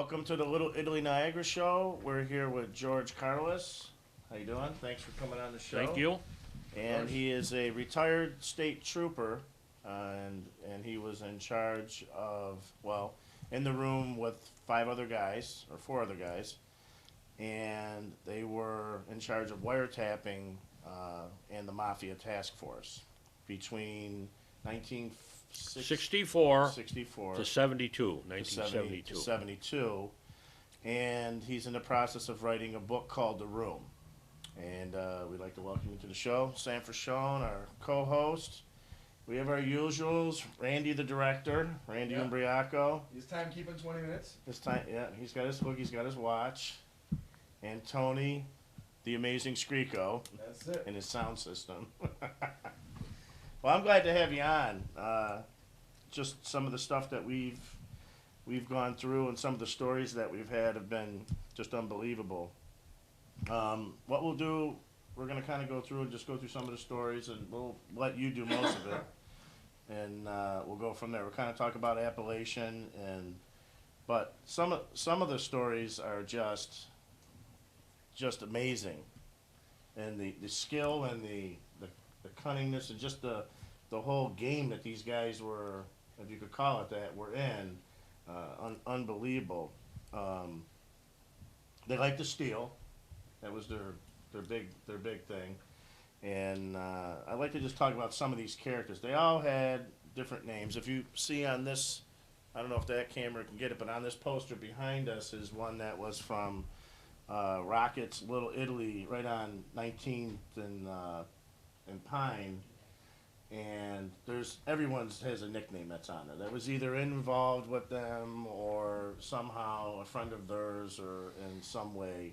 Welcome to the Little Italy Niagara Show. We're here with George Karalus. How you doing? Thanks for coming on the show. Thank you. And he is a retired state trooper, and he was in charge of, well, in the room with four other guys, and they were in charge of wiretapping and the Mafia task force between 64 1964 to 72, 1972. to 72, and he's in the process of writing a book called The Room. And we'd like to welcome you to the show. Sam Frashone, our co-host. We have our usuals. Randy, the director. Randy Umbriaco. He's timekeeping 20 minutes. This time, yeah, he's got his hook. He's got his watch. And Tony, the amazing Screeko. That's it. And his sound system. Well, I'm glad to have you on. Just some of the stuff that we've gone through and some of the stories that we've had have been just unbelievable. What we'll do, we're going to kind of go through and just go through some of the stories, and we'll let you do most of it, and we'll go from there. We'll kind of talk about Apalachin, but some of the stories are just amazing, and the skill and the cunningness and just the whole game that these guys were, if you could call it that, were in, unbelievable. They like to steal. That was their big thing, and I'd like to just talk about some of these characters. They all had different names. If you see on this, I don't know if that camera can get it, but on this poster behind us is one that was from Rocket's Little Italy, right on 19th and Pine, and everyone's has a nickname that's on there. That was either involved with them or somehow a friend of theirs or in some way.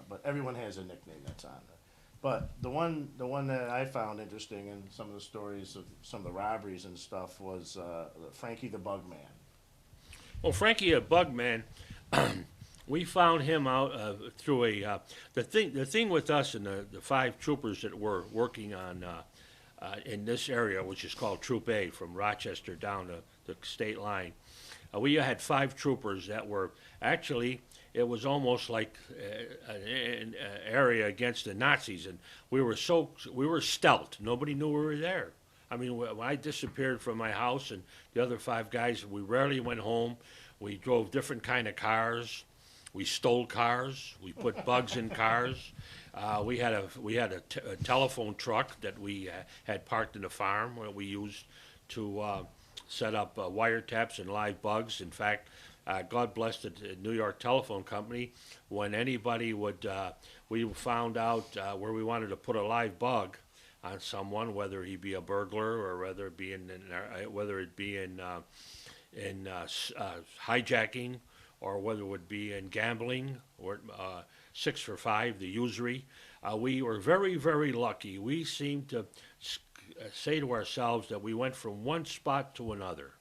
But everyone has a nickname that's on there. But the one that I found interesting in some of the stories of some of the robberies and stuff was Frankie the Bugman. Well, Frankie the Bugman, we found him out through the thing with us and the five troopers that were working on in this area, which is called Troop A, from Rochester down to the state line. We had five troopers that were actually. It was almost like an area against the Nazis, and we were stealth. Nobody knew we were there. I mean, when I disappeared from my house, and the other five guys, we rarely went home. We drove different kind of cars. We stole cars. We put bugs in cars. We had a telephone truck that we had parked in the farm where we used to set up wiretaps and live bugs. In fact. God bless the New York Telephone Company. When anybody we found out where we wanted to put a live bug on someone, whether he be a burglar or whether it be in hijacking, or whether it would be in gambling or 6 for 5, the usury. We were very, very lucky. We seemed to say to ourselves that we went from one spot to another.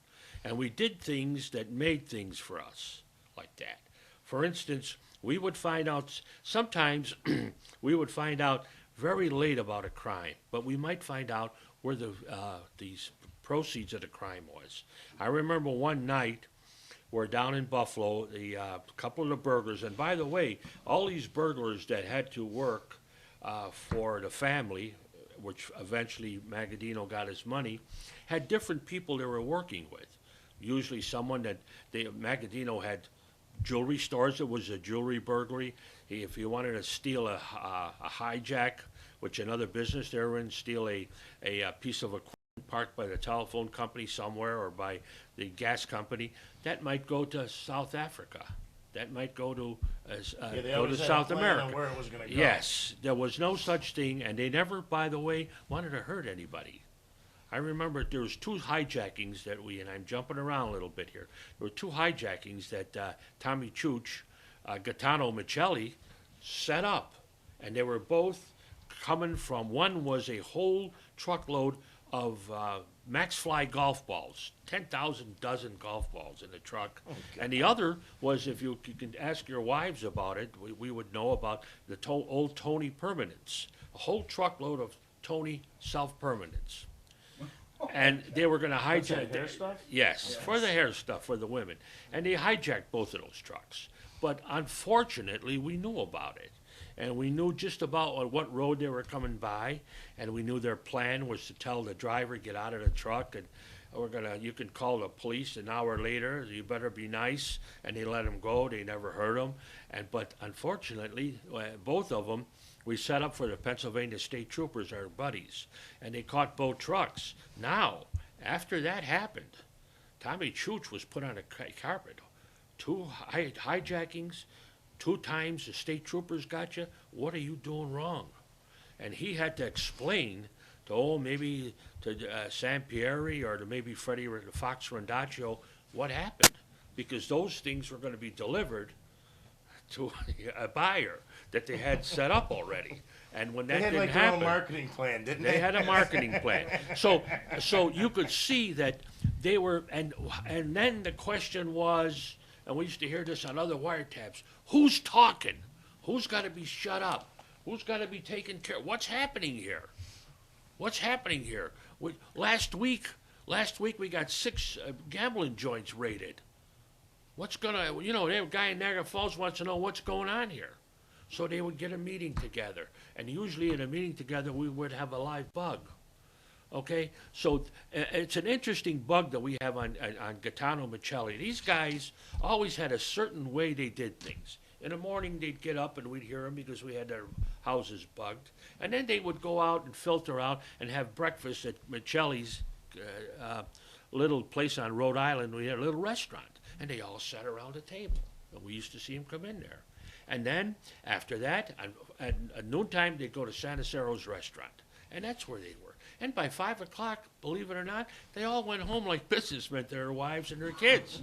And we did things that made things for us, like that. For instance, we would find out, sometimes we would find out very late about a crime, but we might find out where these proceeds of the crime was. I remember one night, we're down in Buffalo, a couple of the burglars, and by the way, all these burglars that had to work for the family, which eventually Magaddino got his money, had different people they were working with. Usually someone that Magaddino had jewelry stores. It was a jewelry burglary. If you wanted to steal a hijack, which another business they were in, steal a piece of equipment parked by the telephone company somewhere or by the gas company, that might go to South Africa. That might go to South America. Where it was going to go. Yes, there was no such thing, and they never, by the way, wanted to hurt anybody. I remember there was 2 hijackings that and I'm jumping around a little bit here. There were 2 hijackings that Tommy Chooch, Gaetano Michelli set up. And they were both coming from, one was a whole truckload of Max Fly golf balls, 10,000 dozen golf balls in the truck. Oh, and the other was, if you can ask your wives about it, we would know about the old Tony permanents, a whole truckload of Tony self-permanents. and they were going to What's that, hijack hair stuff? Yes, for the hair stuff for the women, and they hijacked both of those trucks. But unfortunately, we knew about it, and we knew just about on what road they were coming by, and we knew their plan was to tell the driver, get out of the truck, and you can call the police an hour later, you better be nice, and they let him go. They never hurt him, but unfortunately, both of them, we set up for the Pennsylvania State Troopers, our buddies, and they caught both trucks. Now, after that happened, Tommy Chooch was put on a carpet. 2 hijackings, 2 times the state troopers got you. What are you doing wrong? And he had to explain to, maybe to Sam Pieri or to maybe Freddie Fox Rondaccio what happened. Because those things were going to be delivered to a buyer that they had set up already. And when that They had didn't like their happen, own marketing plan, didn't they they? had a marketing plan. So you could see that they were, and then the question was, and we used to hear this on other wiretaps, who's talking? Who's got to be shut up? Who's got to be taken care of? What's happening here? What's happening here? Last week we got 6 gambling joints raided. What's gonna, the guy in Niagara Falls wants to know what's going on here. So they would get a meeting together, and usually in a meeting together we would have a live bug. Okay, so it's an interesting bug that we have on Gaetano Michelli. These guys always had a certain way they did things. In the morning they'd get up and we'd hear them because we had their houses bugged, and then they would go out and filter out and have breakfast at Michelli's little place on Rhode Island. We had a little restaurant, and they all sat around a table, and we used to see them come in there. And then after that, at noontime, they'd go to Sanicero's restaurant, and that's where they were. And by 5 o'clock, believe it or not, they all went home like businessmen to their wives and their kids.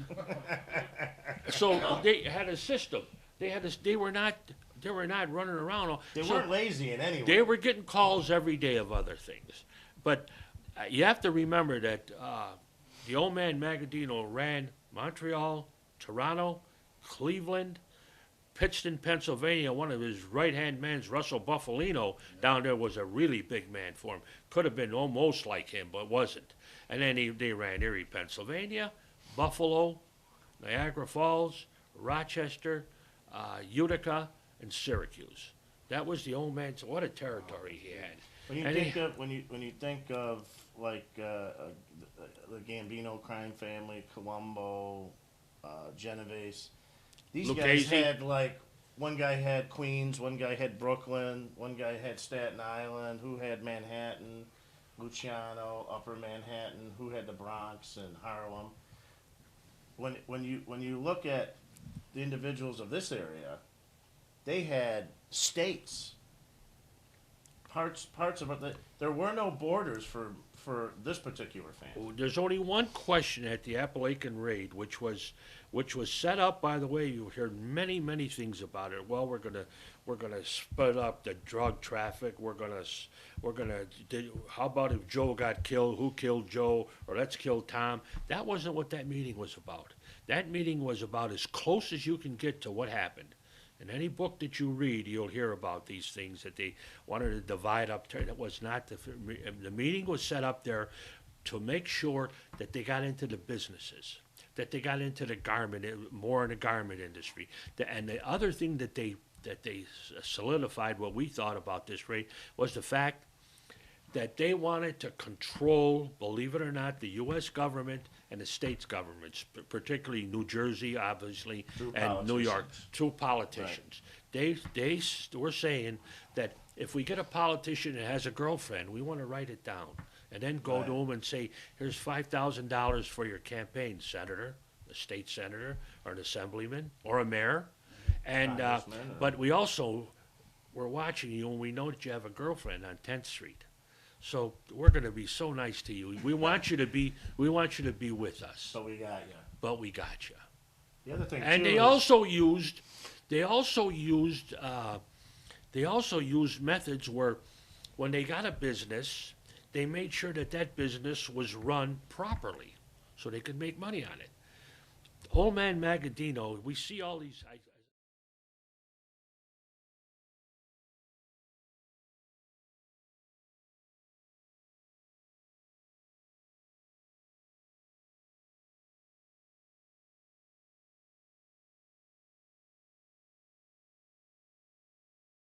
So they had a system. They were not running around. They weren't lazy in any way. They were getting calls every day of other things. But you have to remember that the old man Magaddino ran Montreal, Toronto, Cleveland, Pittston, Pennsylvania. One of his right-hand men, Russell Buffalino, down there was a really big man for him. Could have been almost like him, but wasn't. And then they ran Erie, Pennsylvania, Buffalo, Niagara Falls, Rochester, Utica, and Syracuse. That was the old man's. What a territory he had. When you think of like the Gambino crime family, Colombo, Genovese. These guys had like, one guy had Queens, one guy had Brooklyn, one guy had Staten Island, who had Manhattan, Luciano, Upper Manhattan, who had the Bronx and Harlem. When you look at the individuals of this area, they had states. Parts of it. There were no borders for this particular family. There's only one question at the Apalachin raid, which was set up. By the way, you heard many things about it. Well, we're gonna split up the drug traffic. How about if Joe got killed? Who killed Joe? Or let's kill Tom. That wasn't what that meeting was about. That meeting was about as close as you can get to what happened. In any book that you read, you'll hear about these things that they wanted to divide up. That was not the meeting was set up there to make sure that they got into the businesses, that they got into the more in the garment industry. And the other thing that they solidified what we thought about this raid was the fact that they wanted to control, believe it or not, the U.S. government and the states' governments, particularly New Jersey, obviously, and New York, through politicians. Right. They were saying that if we get a politician that has a girlfriend, we want to write it down and then go to them and say, here's $5,000 for your campaign, senator, a state senator, or an assemblyman, or a mayor. And but we also, we're watching you, and we know that you have a girlfriend on 10th Street. So we're going to be so nice to you. We want you to be with us. But we got you. But we got you. The other thing, and too, they also used methods where, when they got a business, they made sure that business was run properly, so they could make money on it. Old man Magaddino, we see all these.